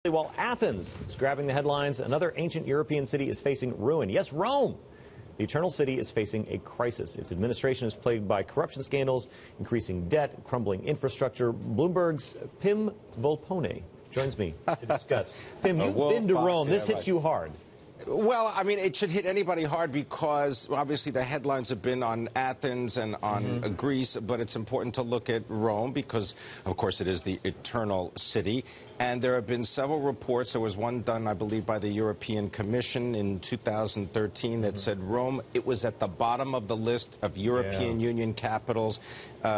While Athens is grabbing the headlines, another ancient European city is facing ruin. Yes, Rome. The eternal city is facing a crisis. Its administration is plagued by corruption scandals, increasing debt, crumbling infrastructure. Bloomberg's Pimm joins me to discuss. Pimm, you've been to Rome. This hits you hard. Well, I mean, it should hit anybody hard because obviously the headlines have been on Athens and on Greece, but it's important to look at Rome because, of course, it is the eternal city. And there have been several reports. There was one done, I believe, by the European Commission in 2013 that said Rome, it was at the bottom of the list of European Union capitals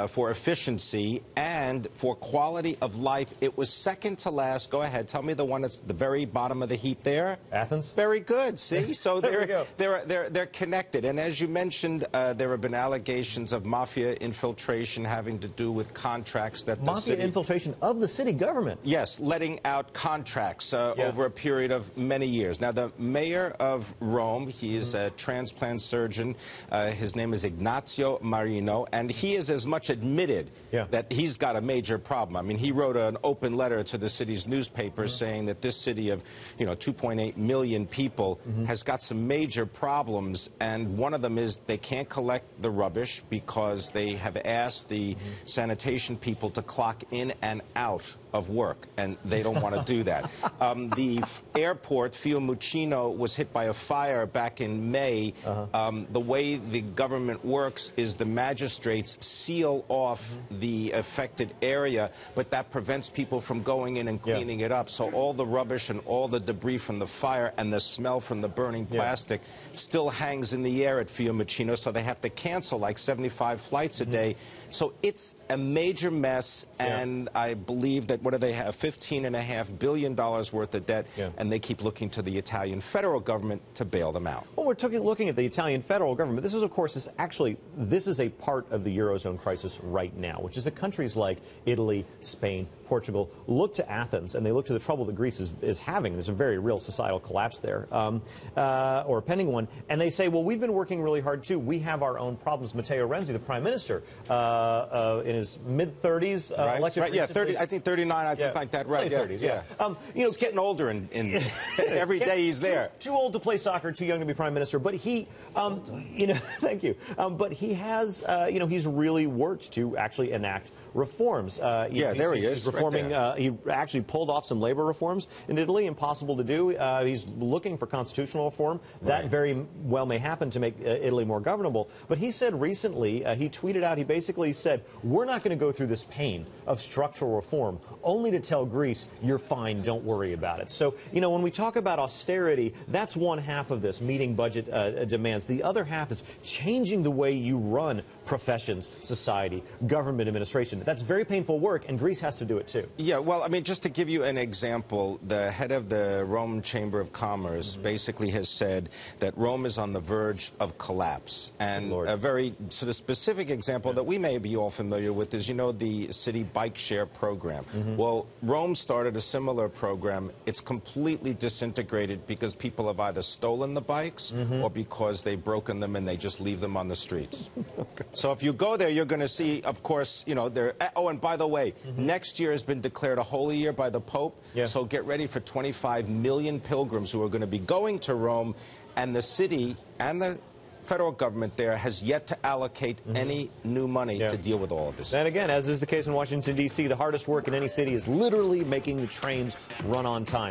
for efficiency and for quality of life. It was second to last. Go ahead. Tell me the one that's the very bottom of the heap there. Athens? Very good. See? So they're connected. And as you mentioned, there have been allegations of mafia infiltration having to do with contracts that the city... Mafia infiltration of the city government? Yes. Letting out contracts over a period of many years. Now, the mayor of Rome, he is a transplant surgeon. His name is Ignazio Marino, and he is as much admitted that he's got a major problem. I mean, he wrote an open letter to the city's newspaper saying that this city of, 2.8 million people has got some major problems, and one of them is they can't collect the rubbish because they have asked the sanitation people to clock in and out of work, and they don't want to do that. The airport, Fiumicino, was hit by a fire back in May. The way the government works is the magistrates seal off the affected area, but that prevents people from going in and cleaning it up. So all the rubbish and all the debris from the fire and the smell from the burning plastic still hangs in the air at Fiumicino, so they have to cancel like 75 flights a day. So it's a major mess, and I believe that, what do they have, $15.5 billion worth of debt, and they keep looking to the Italian federal government to bail them out. Well, we're looking at the Italian federal government. This is, of course, this is a part of the Eurozone crisis right now, which is that countries like Italy, Spain, Portugal look to Athens, and they look to the trouble that Greece is having. There's a very real societal collapse there, or a pending one, and they say, well, we've been working really hard, too. We have our own problems. Matteo Renzi, the prime minister, in his mid-30s, elected recently. 30, I think 39, something like that, right? 30s, he's getting older in every day he's there. Too old to play soccer, too young to be prime minister, but he, thank you. But he has, he's really worked to actually enact reforms. There he is. He's reforming. He actually pulled off some labor reforms in Italy, impossible to do. He's looking for constitutional reform. That very well may happen to make Italy more governable. But he said recently, he tweeted out, he basically said, we're not going to go through this pain of structural reform only to tell Greece, you're fine, don't worry about it. So, when we talk about austerity, that's one half of this, meeting budget demands. The other half is changing the way you run professions, society, government administration. That's very painful work, and Greece has to do it, too. Yeah, well, I mean, just to give you an example, the head of the Rome Chamber of Commerce basically has said that Rome is on the verge of collapse. And a very sort of specific example that we may be all familiar with is, the city bike share program. Well, Rome started a similar program. It's completely disintegrated because people have either stolen the bikes or because they've broken them and they just leave them on the streets. So if you go there, you're going to see, of course, oh, and by the way, next year has been declared a holy year by the Pope. So get ready for 25 million pilgrims who are going to be going to Rome, and the city and the federal government there has yet to allocate any new money to deal with all of this. And again, as is the case in Washington, D.C., the hardest work in any city is literally making the trains run on time.